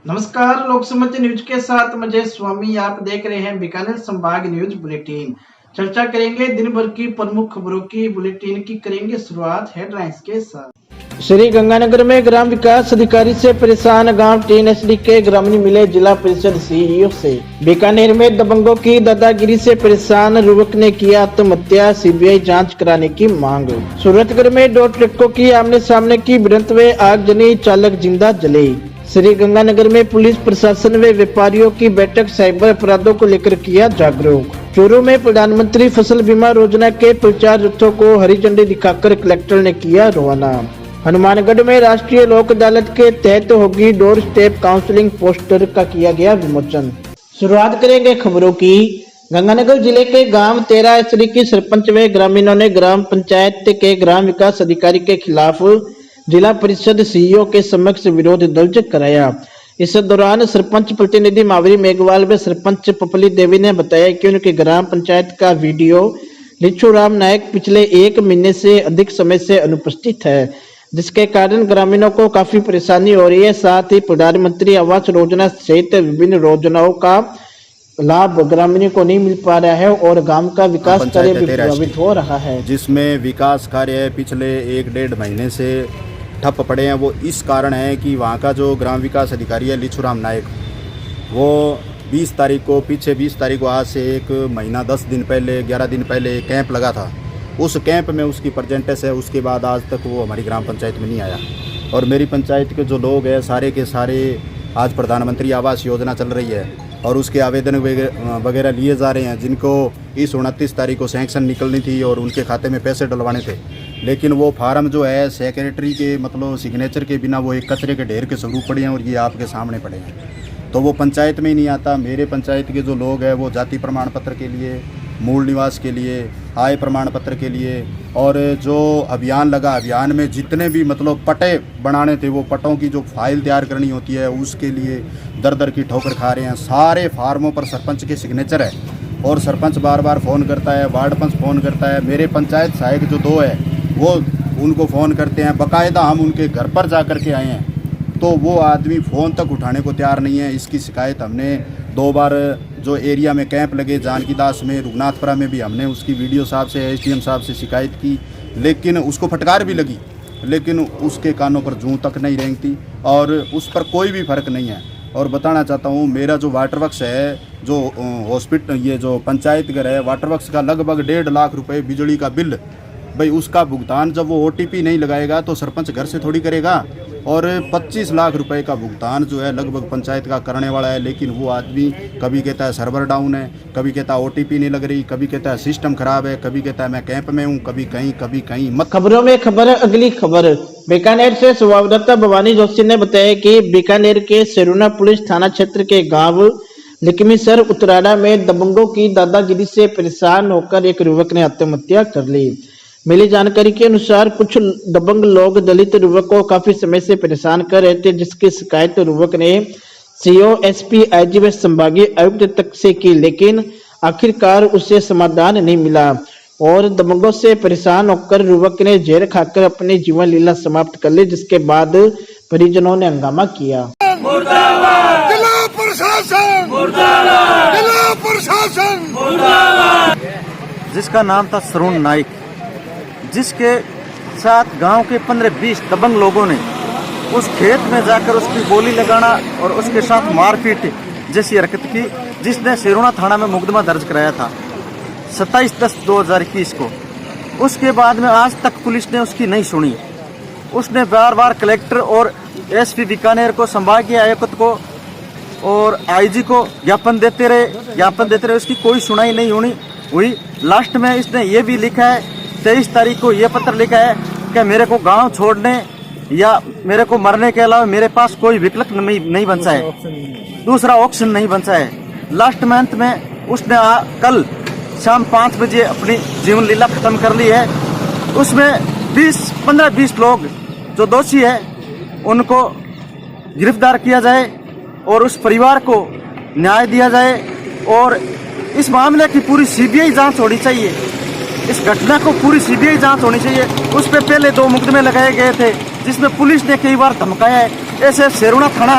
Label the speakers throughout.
Speaker 1: नमस्कार, लोक समझ न्यूज के साथ मुझे स्वामी। आप देख रहे हैं बीकानेर संभाग न्यूज बुलेटिन। चर्चा करेंगे दिन भर की प्रमुख खबरों की। बुलेटिन की करेंगे शुरुआत हेडलाइंस के साथ। श्री गंगानगर में ग्राम विकास अधिकारी से परेशान गांव TNSD के ग्रामीण मिले जिला परिषद CEO से। बीकानेर में दबंगों की दादागिरी से परेशान युवक ने किया आत्महत्या, CBI जांच कराने की मांग। सूरतगढ़ में 2 ट्रकों की आमने सामने की भिड़ंत में आगजनी, चालक जिंदा जले। श्री गंगानगर में पुलिस प्रशासन व व्यापारियों की बैठक, साइबर अपराधों को लेकर किया जागरूक। चूरू में प्रधानमंत्री फसल बीमा योजना के प्रचार रथों को हरी झंडी दिखाकर कलेक्टर ने किया रवाना। हनुमानगढ़ में राष्ट्रीय लोक अदालत के तहत होगी डोर स्टेप काउंसलिंग, पोस्टर का किया गया विमोचन। शुरुआत करेंगे खबरों की। गंगानगर जिले के गांव 13 की सरपंच व ग्रामीणों ने ग्राम पंचायत के ग्राम विकास अधिकारी के खिलाफ जिला परिषद CEO के समक्ष विरोध दर्ज कराया। इस दौरान सरपंच प्रतिनिधि मावरी मेघवाल व सरपंच पपली देवी ने बताया कि उनके ग्राम पंचायत का वीडियो लिच्छूराम नायक पिछले 1 महीने से अधिक समय से अनुपस्थित है, जिसके कारण ग्रामीणों को काफी परेशानी हो रही है। साथ ही प्रधानमंत्री आवास योजना सहित विभिन्न योजनाओं का लाभ ग्रामीणों को नहीं मिल पा रहा है और गांव का विकास कार्य भी प्रभावित हो रहा है,
Speaker 2: जिसमें विकास कार्य पिछले 1-1.5 महीने से ठप पड़े हैं। वो इस कारण है कि वहाँ का जो ग्राम विकास अधिकारी है लिच्छूराम नायक, वो 20 तारीख को आज से 1 महीना 10 दिन पहले 11 दिन पहले कैंप लगा था। उस कैंप में उसकी प्रेजेंटेस है, उसके बाद आज तक वो हमारी ग्राम पंचायत में नहीं आया। और मेरी पंचायत के जो लोग हैं सारे के सारे आज प्रधानमंत्री आवास योजना चल रही है और उसके आवेदन वगैरह लिए जा रहे हैं, जिनको इस 29 तारीख को सैंक्शन निकलनी थी और उनके खाते में पैसे डलवाने थे। लेकिन वो फार्म जो है सेक्रेटरी के मतलब सिग्नेचर के बिना वो एक कचरे के ढेर के स्वरूप पड़े हैं और ये आपके सामने पड़े हैं, तो वो पंचायत में ही नहीं आता। मेरे पंचायत के जो लोग हैं वो जाति प्रमाण पत्र के लिए, मूल निवास के लिए, आय प्रमाण पत्र के लिए और जो अभियान लगा, अभियान में जितने भी मतलब पट्टे बनाने थे, वो पट्टों की जो फाइल तैयार करनी होती है उसके लिए दर दर की ठोकर खा रहे हैं। सारे फार्मों पर सरपंच के सिग्नेचर है और सरपंच बार बार फ़ोन करता है, वार्ड पंच फ़ोन करता है, मेरे पंचायत सहायक जो 2 है वो उनको फ़ोन करते हैं। बाकायदा हम उनके घर पर जा कर के आए हैं, तो वो आदमी फ़ोन तक उठाने को तैयार नहीं है। इसकी शिकायत हमने 2 बार जो एरिया में कैंप लगे जानकी दास में, रघुनाथपुरा में भी हमने उसकी VDO साहब से, SDM साहब से शिकायत की, लेकिन उसको फटकार भी लगी, लेकिन उसके कानों पर जूं तक नहीं रेंगती और उस पर कोई भी फ़र्क नहीं है। और बताना चाहता हूँ, मेरा जो वाटर वर्क्स है, जो हॉस्पिटल, ये जो पंचायत घर है, वाटर वर्क्स का लगभग 1.5 लाख रुपए बिजली का बिल, भाई उसका भुगतान जब वो OTP नहीं लगाएगा तो सरपंच घर से थोड़ी करेगा। और 25 लाख रुपए का भुगतान जो है लगभग पंचायत का करने वाला है, लेकिन वो आदमी कभी कहता है सर्वर डाउन है, कभी कहता है OTP नहीं लग रही, कभी कहता है सिस्टम खराब है, कभी कहता है मैं कैंप में हूँ, कभी कहीं मत।
Speaker 1: खबरों में खबर, अगली खबर। बीकानेर से संवाददाता भवानी जोशी ने बताया कि बीकानेर के सेरुना पुलिस थाना क्षेत्र के गांव लिकमीसर उत्तराड़ा में दबंगों की दादागिरी से परेशान होकर एक युवक ने आत्महत्या कर ली। मिली जानकारी के अनुसार कुछ दबंग लोग दलित युवक को काफी समय से परेशान कर रहे थे, जिसकी शिकायत युवक ने CO, SP, IG व संभागीय आयुक्त तक से की, लेकिन आखिरकार उसे समाधान नहीं मिला और दबंगों से परेशान होकर युवक ने जहर खाकर अपनी जीवन लीला समाप्त कर ली, जिसके बाद परिजनों ने हंगामा किया।
Speaker 3: मुर्दाबाद जिला प्रशासन, मुर्दाबाद जिला प्रशासन, मुर्दाबाद।
Speaker 4: जिसका नाम था सरुण नाइक, जिसके साथ गांव के 15-20 दबंग लोगों ने उस खेत में जाकर उसकी गोली लगाना और उसके साथ मारपीट जैसी हरकत की, जिसने सेरुना थाना में मुकदमा दर्ज कराया था 27/10/2021 को। उसके बाद में आज तक पुलिस ने उसकी नहीं सुनी। उसने बार बार कलेक्टर और SP बीकानेर को, संभागीय आयुक्त को और IG को ज्ञापन देते रहे, उसकी कोई सुनाई नहीं हुई। लास्ट में इसने ये भी लिखा है, 23 तारीख को ये पत्र लिखा है कि मेरे को गांव छोड़ने या मेरे को मरने के अलावा मेरे पास कोई विकल्प नहीं बचा है, दूसरा ऑप्शन नहीं बचा है। लास्ट मंथ में उसने कल शाम 5 बजे अपनी जीवन लीला खत्म कर ली है। उसमें 15-20 लोग जो दोषी है उनको गिरफ्तार किया जाए और उस परिवार को न्याय दिया जाए और इस मामले की पूरी CBI जांच होनी चाहिए। इस घटना को पूरी CBI जांच होनी चाहिए। उस पर पहले 2 मुकदमे लगाए गए थे, जिसमें पुलिस ने कई बार धमकाया है। ऐसे सेरुना थाना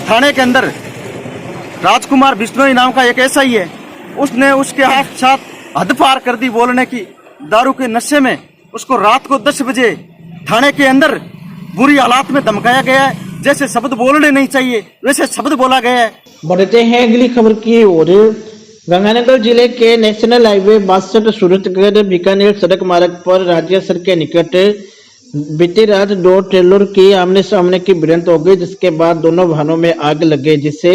Speaker 4: थाने के अंदर राजकुमार बिश्नोई नाम का एक ऐसा ही है, उसने उसके हाथ साथ हद पार कर दी बोलने की। दारू के नशे में उसको रात को 10 बजे थाने के अंदर बुरी हालात में धमकाया गया है। जैसे शब्द बोलने नहीं चाहिए वैसे शब्द बोला गया है।
Speaker 1: बढ़ते हैं अगली खबर की ओर। गंगानगर जिले के नेशनल हाईवे 62 सूरतगढ़ बीकानेर सड़क मार्ग पर राज्यसर के निकट बीती रात 2 ट्रेलर की आमने सामने की भिड़ंत हो गई, जिसके बाद दोनों वाहनों में आग लग गई, जिससे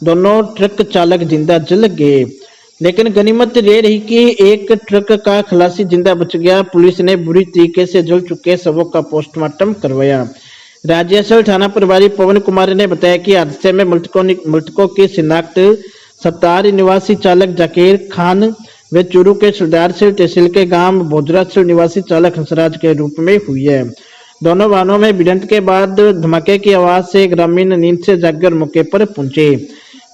Speaker 1: दोनों ट्रक चालक जिंदा जल गए। लेकिन गनीमत ये रही कि एक ट्रक का खलासी जिंदा बच गया। पुलिस ने बुरी तरीके से जल चुके शवों का पोस्टमार्टम करवाया। राज्यसर थाना प्रभारी पवन कुमार ने बताया कि हादसे में मृतकों की शिनाख्त सत्तार निवासी चालक जाकिर खान व चूरू के सरदारसर तहसील के गांव बोजरासर निवासी चालक हंसराज के रूप में हुई है। दोनों वाहनों में भिड़ंत के बाद धमाके की आवाज से ग्रामीण नींद से जागकर मौके पर पहुंचे।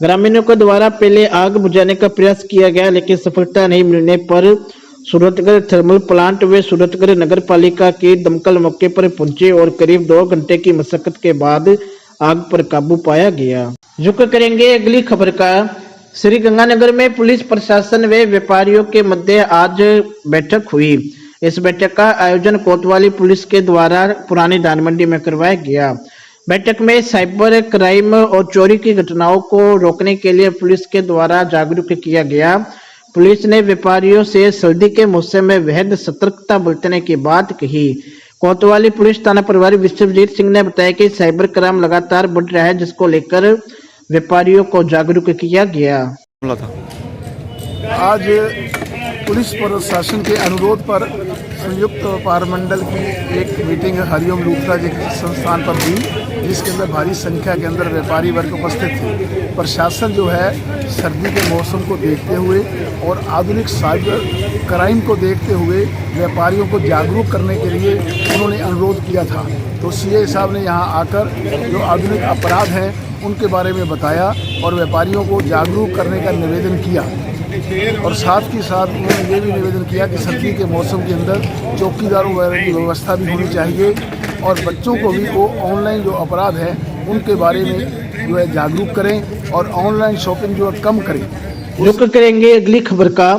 Speaker 1: ग्रामीणों के द्वारा पहले आग बुझाने का प्रयास किया गया, लेकिन सफलता नहीं मिलने पर सूरतगढ़ थर्मल प्लांट व सूरतगढ़ नगर पालिका की दमकल मौके पर पहुंचे और करीब 2 घंटे की मशक्कत के बाद आग पर काबू पाया गया। रुक करेंगे अगली खबर का। श्री गंगानगर में पुलिस प्रशासन व व्यापारियों के मध्य आज बैठक हुई। इस बैठक का आयोजन कोतवाली पुलिस के द्वारा पुरानी धान मंडी में करवाया गया। बैठक में साइबर क्राइम और चोरी की घटनाओं को रोकने के लिए पुलिस के द्वारा जागरूक किया गया। पुलिस ने व्यापारियों से सर्दी के मौसम में बेहद सतर्कता बरतने की बात कही। कोतवाली पुलिस थाना प्रभारी विश्वजीत सिंह ने बताया कि साइबर क्राइम लगातार बढ़ रहा है, जिसको लेकर व्यापारियों को जागरूक किया गया।
Speaker 3: आज पुलिस प्रशासन के अनुरोध पर संयुक्त व्यापार मंडल की एक मीटिंग हरिओम लूथरा जी संस्थान पर हुई, जिसके अंदर भारी संख्या के अंदर व्यापारी वर्ग उपस्थित थे। प्रशासन जो है सर्दी के मौसम को देखते हुए और आधुनिक साइबर क्राइम को देखते हुए व्यापारियों को जागरूक करने के लिए उन्होंने अनुरोध किया था। तो सीए साहब ने यहाँ आकर जो आधुनिक अपराध हैं उनके बारे में बताया और व्यापारियों को जागरूक करने का निवेदन किया। और साथ ही साथ उन्होंने ये भी निवेदन किया कि सर्दी के मौसम के अंदर चौकीदारों वगैरह की व्यवस्था भी होनी चाहिए और बच्चों को भी वो ऑनलाइन जो अपराध है उनके बारे में जो है जागरूक करें और ऑनलाइन शॉपिंग जो है कम करें।
Speaker 1: रुक करेंगे अगली खबर का।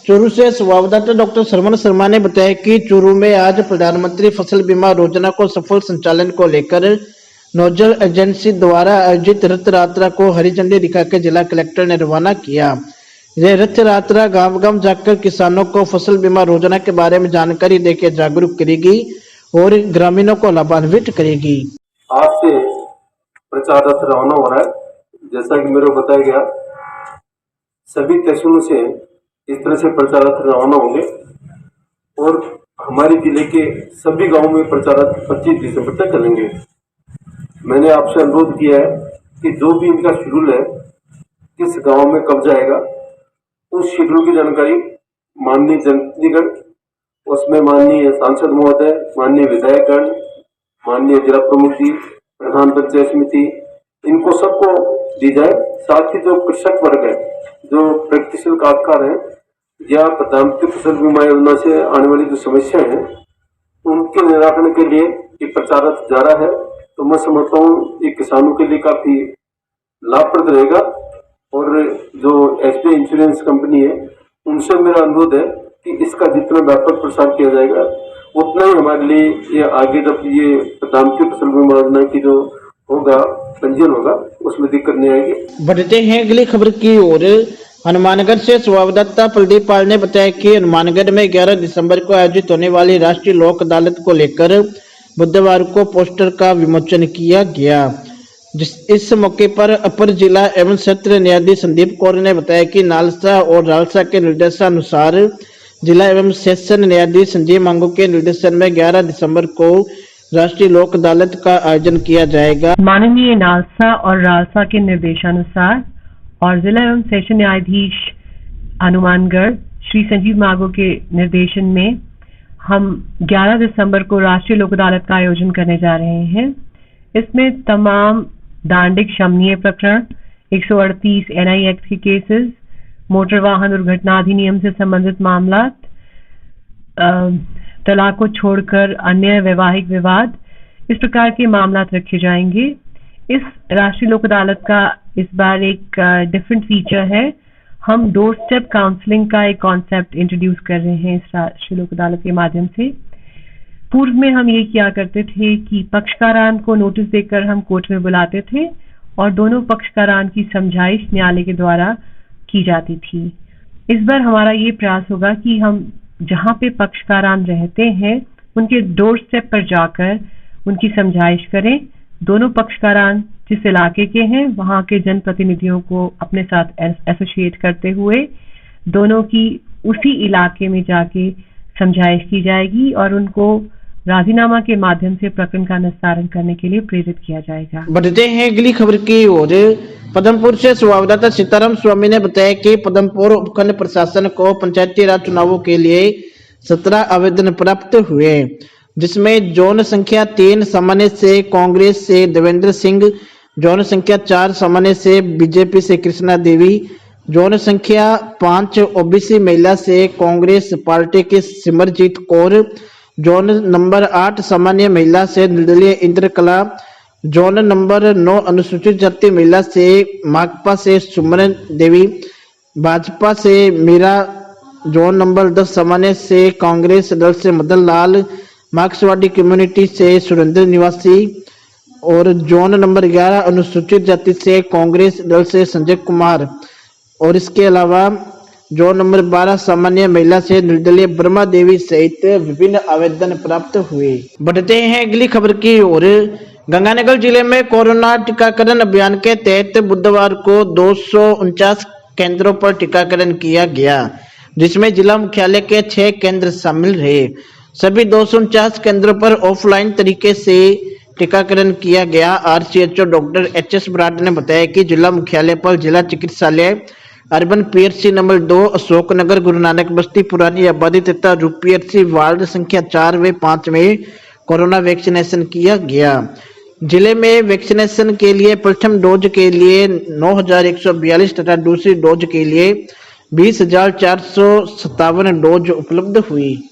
Speaker 1: चूरू से संवाददाता डॉक्टर श्रवण शर्मा ने बताया कि चूरू में आज प्रधानमंत्री फसल बीमा योजना को सफल संचालन को लेकर नोडल एजेंसी द्वारा आयोजित रथ यात्रा को हरी झंडी दिखाकर जिला कलेक्टर ने रवाना किया। यह रथ यात्रा गांव गांव जाकर किसानों को फसल बीमा योजना के बारे में जानकारी देकर जागरूक करेगी और ग्रामीणों को लाभान्वित करेगी।
Speaker 5: आज से प्रचार रथ रवाना हो रहा है। जैसा कि मेरे को बताया गया, सभी तहसीलों से इस तरह से प्रचार रथ रवाना होंगे और हमारे जिले के सभी गांवों में प्रचार रथ 25 दिसंबर तक चलेंगे। मैंने आपसे अनुरोध किया है कि जो भी इनका शेड्यूल है, किस गांव में कब जाएगा, उस शेड्यूल की जानकारी माननीय जनप्रतिनिधिगण, उसमें माननीय सांसद महोदय, माननीय विधायकगण, माननीय जिला प्रमुख जी, प्रधान पंचायत समिति, इनको सबको दी जाए। साथ ही जो कृषक वर्ग है, जो प्रगतिशील काश्तकार है या प्रधानमंत्री फसल बीमा योजना से आने वाली जो समस्याएं हैं उनके निराकरण के लिए ये प्रचार रथ जा रहा है। तो मैं समझता हूँ ये किसानों के लिए काफी लाभप्रद रहेगा और जो एसबीआई इंश्योरेंस कंपनी है उनसे मेरा अनुरोध है कि इसका जितना व्यापक प्रसार किया जाएगा उतना ही हमारे लिए ये आगे जब ये प्रधानमंत्री फसल बीमा योजना की जो होगा पंजीयन होगा उसमें दिक्कत नहीं आएगी।
Speaker 1: बढ़ते हैं अगली खबर की ओर। हनुमानगढ़ से संवाददाता प्रदीप पाल ने बताया कि हनुमानगढ़ में 11 दिसंबर को आयोजित होने वाली राष्ट्रीय लोक अदालत को लेकर बुधवार को पोस्टर का विमोचन किया गया। इस मौके पर अपर जिला एवं सत्र न्यायाधीश संदीप कौर ने बताया कि नालसा और रालसा के निर्देशानुसार जिला एवं सेशन न्यायाधीश संजीव मांगू के निर्देशन में 11 दिसंबर को राष्ट्रीय लोक अदालत का आयोजन किया जाएगा।
Speaker 6: माननीय नालसा और रालसा के निर्देशानुसार और जिला एवं सेशन न्यायाधीश हनुमानगढ़ श्री संजीव मांगू के निर्देशन में हम 11 दिसंबर को राष्ट्रीय लोक अदालत का आयोजन करने जा रहे हैं। इसमें तमाम दांडिक शमनीय प्रकरण, 138 एनआई एक्ट के केसेस, मोटर वाहन दुर्घटना अधिनियम से संबंधित मामला, तलाक को छोड़कर अन्य वैवाहिक विवाद, इस प्रकार के मामला रखे जाएंगे। इस राष्ट्रीय लोक अदालत का इस बार एक डिफरेंट फीचर है। हम डोर स्टेप काउंसलिंग का एक कॉन्सेप्ट इंट्रोड्यूस कर रहे हैं इस राष्ट्रीय लोक अदालत के माध्यम से। पूर्व में हम ये किया करते थे कि पक्षकारान को नोटिस देकर हम कोर्ट में बुलाते थे और दोनों पक्षकारान की समझाइश न्यायालय के द्वारा की जाती थी। इस बार हमारा ये प्रयास होगा कि हम जहाँ पे पक्षकारान रहते हैं उनके डोर स्टेप पर जाकर उनकी समझाइश करें। दोनों पक्षकारान जिस इलाके के हैं वहाँ के जनप्रतिनिधियों को अपने साथ एसोसिएट करते हुए दोनों की उसी इलाके में जाके समझाइश की जाएगी और उनको राजीनामा के माध्यम से प्रकरण का निस्तारण करने के लिए प्रेरित किया जाएगा।
Speaker 1: बढ़ते हैं अगली खबर की ओर। पदमपुर से संवाददाता सीताराम स्वामी ने बताया कि पदमपुर उपखंड प्रशासन को पंचायती राज चुनावों के लिए 17 आवेदन प्राप्त हुए, जिसमें जोन संख्या 3 सामान्य से कांग्रेस से देवेंद्र सिंह, जोन संख्या 4 सामान्य से बीजेपी से कृष्णा देवी, जोन संख्या 5 ओबीसी महिला से कांग्रेस पार्टी की सिमरजीत कौर, जोन नंबर 8 सामान्य महिला से निर्दलीय इंद्रकला, जोन नंबर 9 अनुसूचित जाति महिला से माकपा से सुमन देवी, भाजपा से मीरा, जोन नंबर 10 सामान्य से कांग्रेस दल से मदन लाल, मार्क्सवादी कम्युनिटी से सुरेंद्र निवासी और जोन नंबर 11 अनुसूचित जाति से कांग्रेस दल से संजय कुमार और इसके अलावा जोन नंबर 12 सामान्य महिला से निर्दलीय ब्रह्मा देवी सहित विभिन्न आवेदन प्राप्त हुए। बढ़ते हैं अगली खबर की ओर। गंगानगर जिले में कोरोना टीकाकरण अभियान के तहत बुधवार को 249 केंद्रों पर टीकाकरण किया गया, जिसमें जिला मुख्यालय के 6 केंद्र शामिल रहे। सभी 249 केंद्रों पर ऑफलाइन तरीके से टीकाकरण किया गया। आरसीएचओ डॉक्टर एचएस बराड़ ने बताया कि जिला मुख्यालय पर जिला चिकित्सालय, urban PHC number 2 Ashoknagar, Guru Nanak बस्ती, पुरानी आबादी तथा रूप पीएचसी वार्ड संख्या 4 व 5 में कोरोना वैक्सीनेशन किया गया। जिले में वैक्सीनेशन के लिए प्रथम डोज के लिए 9,142 तथा दूसरी डोज के लिए 20,457 डोज उपलब्ध हुई।